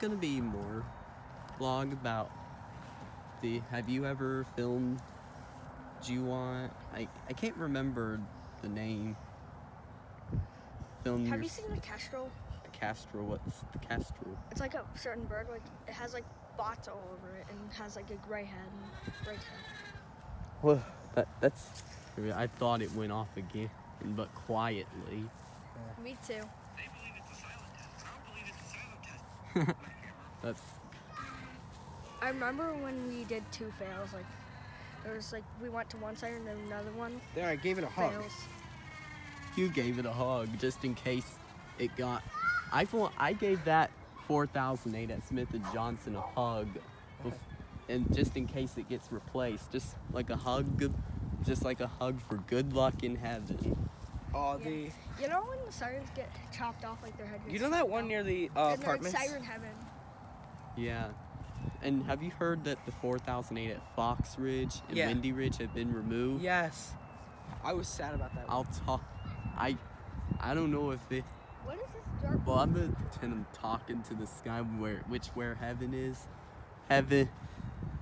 gonna be more vlog about have you ever filmed I can't remember the name. Have you seen the kestrel? The kestrel, what's the kestrel? It's like a certain bird, like it has like spots all over it and has like a gray head and gray tail. Well, that's. I thought it went off again, but quietly. Me too. They believe it's a silent test. I don't believe it's a silent test. That's. I remember when we did 2 fails. Like there was like we went to one side and then another one. There, I gave it a hug. Fails. You gave it a hug just in case it got. I gave that 4008 at Smith & Johnson a hug, and just in case it gets replaced, just like a hug for good luck in heaven. Oh, Yeah. You know when the sirens get chopped off, like their head gets You know that one near the apartments? Siren heaven. Yeah. And have you heard that the 4008 at Fox Ridge and Yeah. Windy Ridge have been removed? Yes. I was sad about that. I'll talk. I don't know if it. What is this dark? Well, I'm gonna pretend I'm talking to the sky where heaven is. Heaven.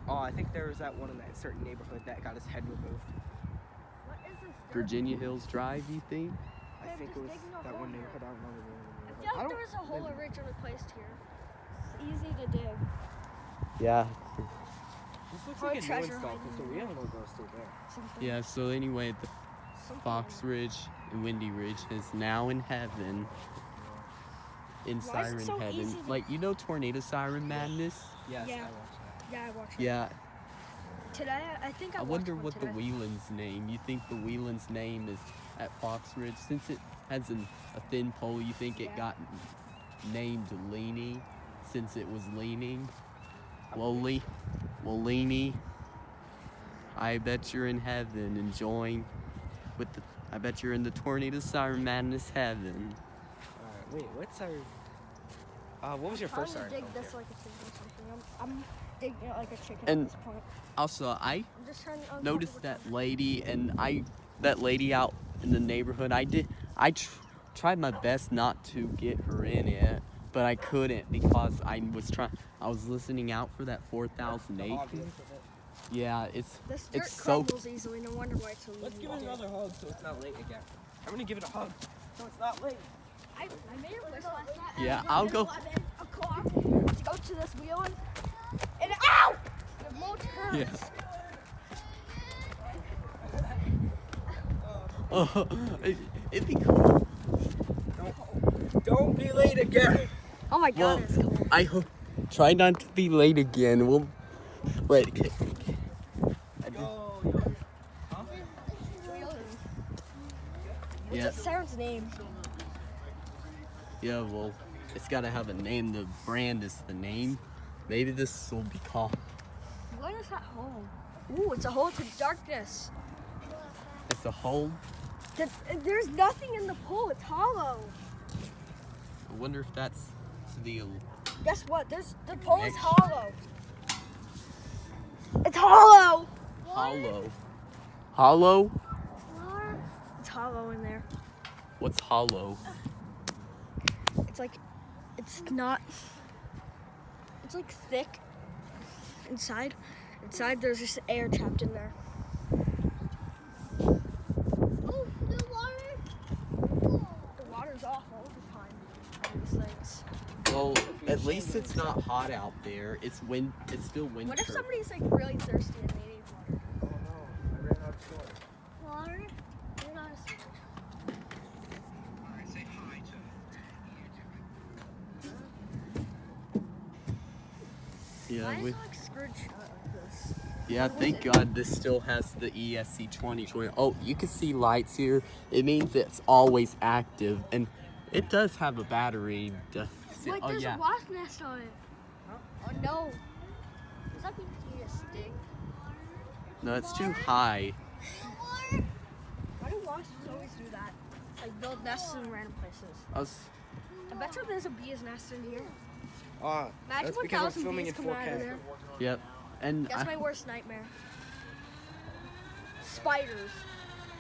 Oh, I think there was that one in that certain neighborhood that got his head removed. What is this dark? Virginia Hills Drive, you think? I They're think it just was digging a that hole one here. neighborhood. I don't remember the name of the I neighborhood. feel I like don't- there was a hole originally placed here. It's easy to dig. Yeah. This looks Or like a new treasure install hiding because the in real there. logo is still there. Something. Yeah. So anyway, the Something Fox Ridge and Windy Ridge is now in heaven. In Why is it siren so heaven. easy to- Like, you know Tornado Siren Madness? Yes, Yeah. I watched that. Yeah, I watched Yeah. it. Today, I think I I watched wonder one what the today. Whelan's name. You think the Whelan's name is at Fox Ridge? Since it has a thin pole, you think it Yeah. got named Leany since it was leaning? Well, Leany, I bet you're in heaven enjoying with the. I bet you're in the Tornado Siren Madness heaven. Alright, wait, what's our... what was your first I'm siren? trying to dig this like a chicken or something. I'm digging it like a chicken And- at this point. Also, I I'm just trying to uncover noticed the that top. lady, and that lady out in the neighborhood. I tried my best not to get her in it, but I couldn't because I was listening out for that 4008. Yeah, This dirt it's so. crumbles easily. No wonder why it's so easy. Let's give to it dig. another hug so it's not late again. I'm gonna give it a hug so it's not late. I made a list last night. Yeah, and I'll at go. 11 o'clock to go to this wheel and ow! The mulch hurts. Yeah. Oh, it'd be cool. Don't be late again. Oh my Well, god, it's cold. I hope. Try not to be late again. We'll. Wait. Yo. Yeah. What's the siren's name? Yeah. Well, it's gotta have a name. The brand is the name. Maybe this will be called. What is that hole? Ooh, it's a hole to darkness. It's a hole. There's nothing in the pool. It's hollow. I wonder if that's the. Guess what? The pole is Next. hollow. It's hollow. Hollow. Hollow? It's hollow in there. What's hollow? It's like, it's not. It's like thick inside. Inside there's just air trapped in there. Oh, the water. The water's off all the time. on These things. Well, at least it's not hot out there. It's still winter. What if somebody's like really thirsty and they need water? Oh no, I ran out of storage. Water? You're not a sponge. Alright, say hi to Yeah, Why is we, it like screwed shut like this? yeah. Thank God this still has the ESC 2020. Oh, you can see lights here. It means it's always active, and it does have a battery. Wait, Oh there's yeah. a wasp nest on it. Oh no. Does that mean you just sting? No, it's too high. Why do wasps always do that? Like build nests in random places. I bet you there's a bee's nest in here. Ah, Imagine that's what because I'm 1,000 filming bees in come out of 4K. there. Yep. And That's my worst nightmare. Spiders.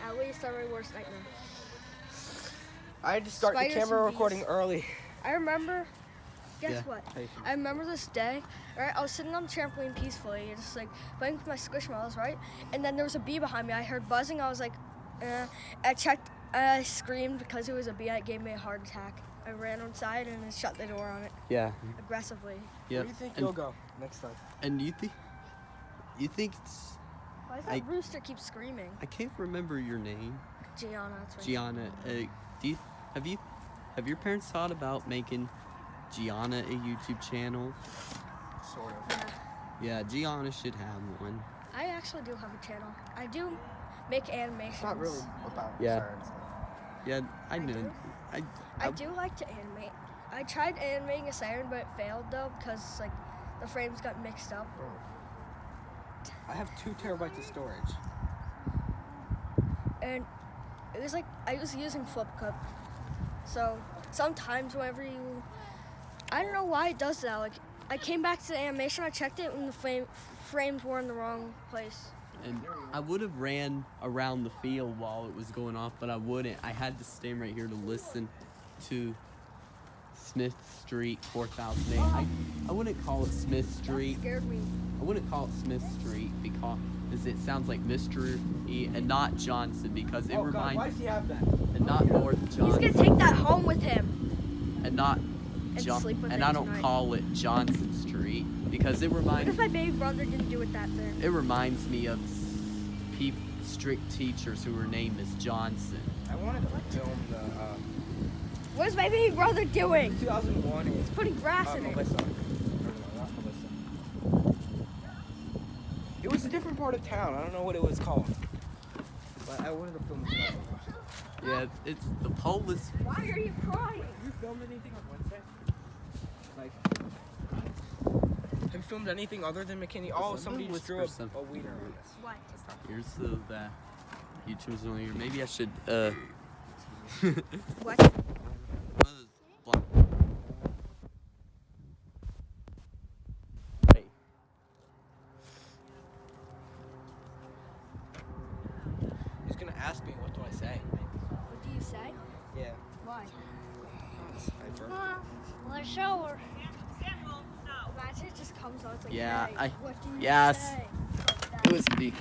At least are my worst nightmare. I had to start the Spiders camera and bees. recording early. I remember Guess Yeah. what? Patience. I remember this day, right? I was sitting on the trampoline peacefully, just like playing with my squishmallows, right? And then there was a bee behind me. I heard buzzing. I was like, I checked. I screamed because it was a bee. It gave me a heart attack. I ran outside and I shut the door on it Yeah. aggressively. Yeah. Where do you think and, you'll go next time? And you think it's, Why does that rooster keep screaming? I can't remember your name. Gianna, that's right. Gianna. Have your parents thought about making Gianna a YouTube channel? Sort of. Yeah. Yeah, Gianna should have one. I actually do have a channel. I do make animations. It's not really about Yeah. sirens. Yeah, I knew. do. I do like to animate. I tried animating a siren, but it failed though because like the frames got mixed up. I have 2 terabytes of storage. And it was like I was using flip cup. So sometimes whenever I don't know why it does that. Like I came back to the animation, I checked it, and the frames were in the wrong place. And I would have ran around the field while it was going off, but I wouldn't. I had to stand right here to listen to Smith Street 4008. I wouldn't call it Smith Street. That scared me. I wouldn't call it Smith Street because it sounds like Mr. E and not Johnson because it Oh God, why reminds does he have that? and not North He's Johnson gonna take that home with him. and not And sleep with and it I don't tonight. call it Johnson Street because it What reminds if my baby brother didn't do it that then? it reminds me of strict teachers who were named as Johnson. I wanted to film the What is my baby brother doing? 2001. He's putting grass in it. Melissa. No, not Melissa. It was a different part of town. I don't know what it was called. But I wanted to film it. Yeah, it's the pole is Why are you crying? Have you filmed anything on Wednesday? Like, have you filmed anything other than McKinney? Oh, somebody just drew Whisper a wiener on this. What? here's the YouTube's on here. Maybe I should What? Hey. He's gonna ask me, what do I say? What do you say? Yeah. Why? Let's show her. Imagine it just comes out. It's like, Yeah, hey, what do you yes. say? It was big.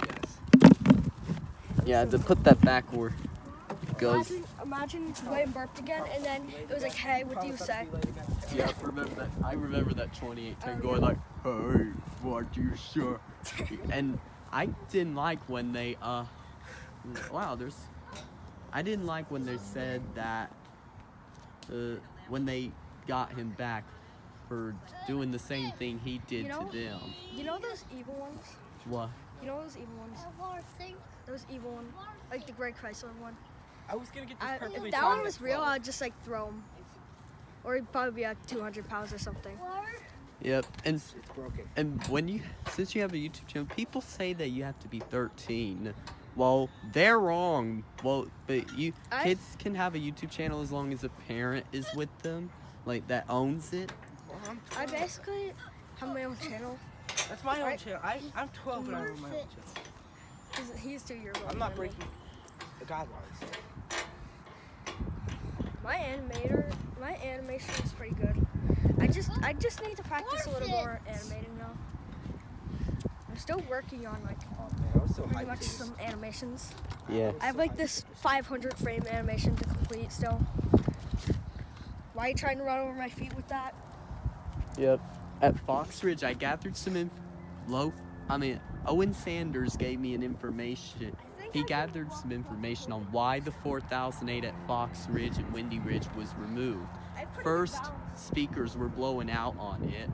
Yeah, to put that back where it goes. Imagine Wayne burped again, and then it was like, hey, what do you say? Yeah, I remember that 2810 going like, hey, what do you say? And I didn't like when they I didn't like when they said that when they got him back for doing the same thing he did You know- to them. You know those evil ones? What? You know those evil ones? Those evil ones, like the Greg Chrysler one. I was gonna get this perfectly If that timed one was real, I'd just like throw him, or he'd probably be like 200 pounds or something. Yep. And It's broken. and since you have a YouTube channel, people say that you have to be 13. Well, they're wrong. Well, but kids can have a YouTube channel as long as a parent is with them, like that owns it. I basically have my own channel. That's my own Right. channel. I'm 12 and I run my own channel. He's 2 years old. I'm not breaking the guidelines. My animation is pretty good. I just need to practice a little more animating now. I'm still working on like Oh man, I was so pretty hyped. much to some animations. Yeah. I have like this 500 frame animation to complete still. Why are you trying to run over my feet with that? Yep. At Fox Ridge, I gathered some Owen Sanders gave me an information. He gathered some information on why the 4008 at Fox Ridge and Windy Ridge was removed. First, speakers were blowing out on it.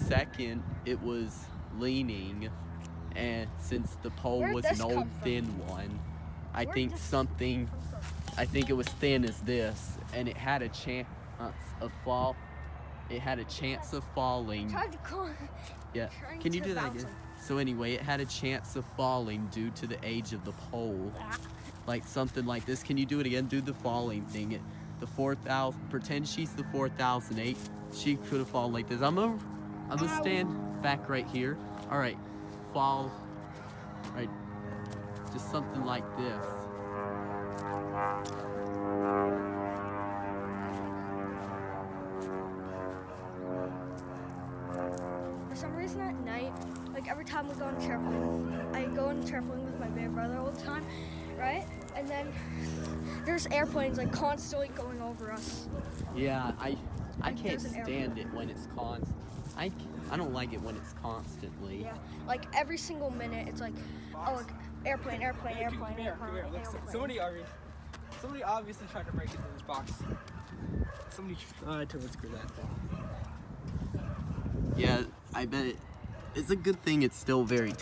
Second, it was leaning, and since the pole Where'd was this an old come from? thin one, I Where'd think this I think it was thin as this, and it had a chance of fall. It had a chance of falling. Tried to call. Yeah. Trying Can you to do that bounce again? him. So anyway, it had a chance of falling due to the age of the pole. Like something like this. Can you do it again? Do the falling thing. The 4000. Pretend she's the 4008. She could have fallen like this. I'm gonna stand back right here. All right. Fall. Right. Just something like this. some reason at night, like every time we go on trampoline, I go on trampoline with my big brother all the time, right? And then there's airplanes like constantly going over us. Yeah, I Like, can't there's an stand it when it's constant. I don't like it when it's constantly. Yeah, like every single minute, it's like, oh, like, airplane, airplane, airplane, Come here. Look, airplane. somebody obviously tried to break into this box. Somebody tried to unscrew that thing. Yeah, I bet it's a good thing it's still very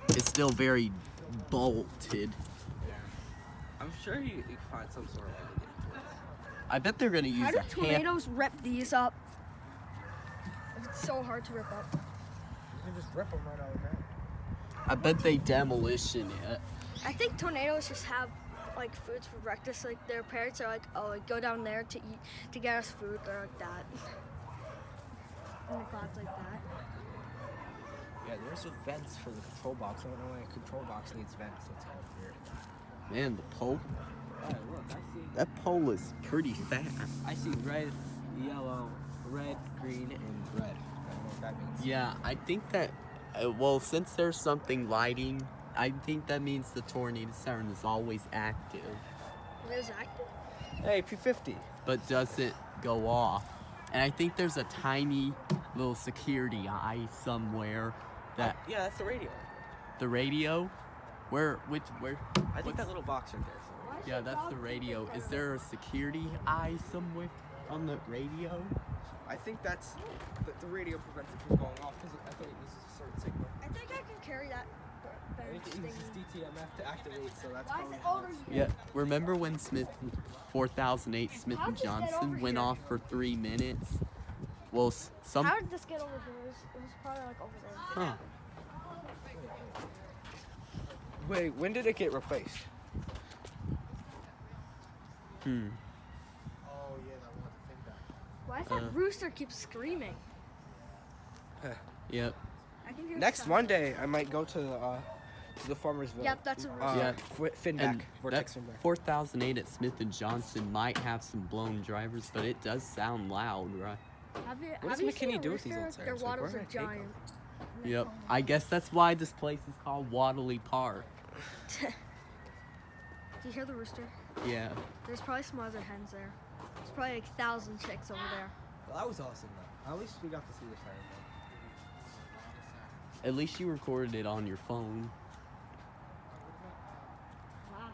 it's still very bolted. I'm sure you can find some sort of way to get into it. I bet they're gonna use How do a hand. tornadoes rip these up? It's so hard to rip up. You can just rip them right out of the ground. I bet they demolition it. I think tornadoes just have like foods for breakfast. Like their parents are like, oh, like, go down there to eat to get us food. They're like that. In the clouds like that. Yeah, there's vents for the control box. I don't know why a control box needs vents. That's kind of weird. Man, the pole. Alright, look, I see. That pole is pretty fat. I see red, yellow, red, green, and red. I don't know what that means. Yeah, I think that. Well, since there's something lighting, I think that means the tornado siren is always active, It is active. Hey, P50. but doesn't go off. And I think there's a tiny little security eye somewhere that Yeah, that's the radio. the radio. Where? I think what's- that little box right there. Somewhere. Yeah, that's the radio. Is there a security eye somewhere on the radio? I think that's the radio prevents it from going off because I think this is a certain signal. I think I can carry that I think bench it thing. uses DTMF to activate, so that's Why is probably it how over it's- here? Yeah. Remember when 4008 Smith How and did this get over Johnson went here? off for 3 minutes? Well, some. How did this get over here? It was probably like over there. Huh. Wait, when did it get replaced? Hmm. Why does that rooster keep screaming? Yep. I can hear Next sound. Monday, I might go to the Farmersville. Yep, that's a rooster. Yeah. Finback, And Vortex that Finback. 4008 at Smith and Johnson might have some blown drivers, but it does sound loud, right? Have you, What have does you seen McKinney a do with these rooster? old Their sirens? Like, wattles where are do they take giant. Yep. I guess that's why this place is called Wadley Park. Do you hear the rooster? Yeah. There's probably some other hens there. There's probably like 1,000 chicks over there. Well, that was awesome, though. At least we got to see the siren. At least you recorded it on your phone. Wow.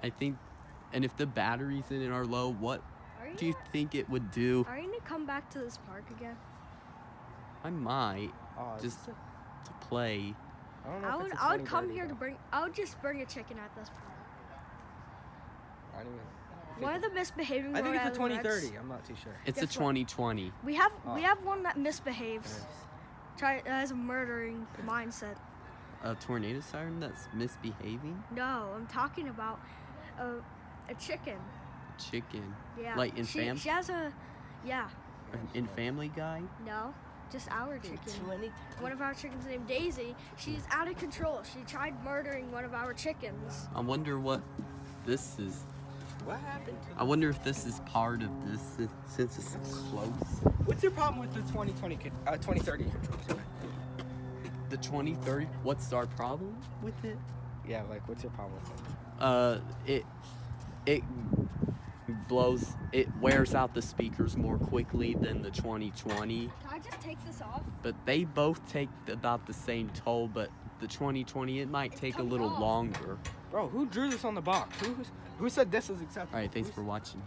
I think, and if the batteries in it are low, what Are do you think it would do? Are you gonna come back to this park again? I might Oh, just to play. I don't know. I if would it's a I would 20 come birdie, here to though. bring. I would just bring a chicken at this park. I don't even. One of the misbehaving. I think Rhode it's a Island Reds. 2030. I'm not too sure. It's a Guess what? 2020. We have one that misbehaves. Nice. Has a murdering mindset. A tornado siren that's misbehaving? No, I'm talking about a chicken. Chicken. Yeah. Like in she has a. Yeah. In Family Guy? No. Just our chicken. One of our chickens named Daisy. She's out of control. She tried murdering one of our chickens. I wonder what this is. What happened to I wonder if this is part of this since it's so close. What's your problem with the 2030 controls? The 2030. What's our problem with it? Yeah, like what's your problem with it? It blows. It wears out the speakers more quickly than the 2020. Can I just take this off? But they both take about the same toll. But the 2020, it might It's take a coming little off. longer. Bro, who drew this on the box? Who said this is acceptable? All right. Thanks for watching.